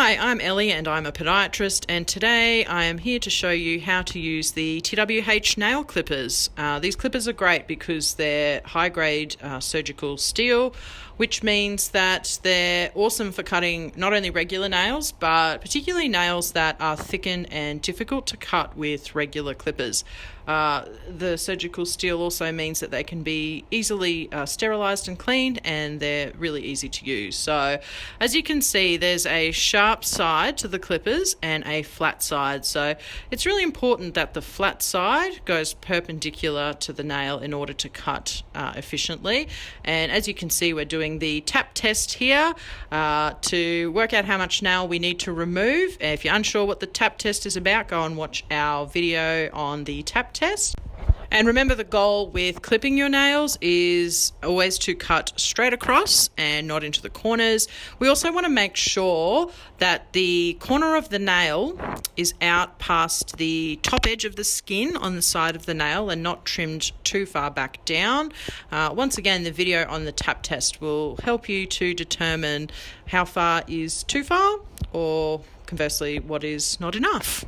Hi, I'm Ellie and I'm a podiatrist, and today I am here to show you how to use the TWH Nail Clippers. These clippers are great because they're high-grade surgical steel, which means that they're awesome for cutting not only regular nails, but particularly nails that are thickened and difficult to cut with regular clippers. The surgical steel also means that they can be easily sterilized and cleaned, and they're really easy to use. So as you can see, there's a sharp side to the clippers and a flat side. So it's really important that the flat side goes perpendicular to the nail in order to cut efficiently. And as you can see, we're doing the tap test here to work out how much nail we need to remove. If you're unsure what the tap test is about, go and watch our video on the tap test. And remember, the goal with clipping your nails is always to cut straight across and not into the corners. We also want to make sure that the corner of the nail is out past the top edge of the skin on the side of the nail and not trimmed too far back down. Once again, the video on the tap test will help you to determine how far is too far, or conversely, what is not enough.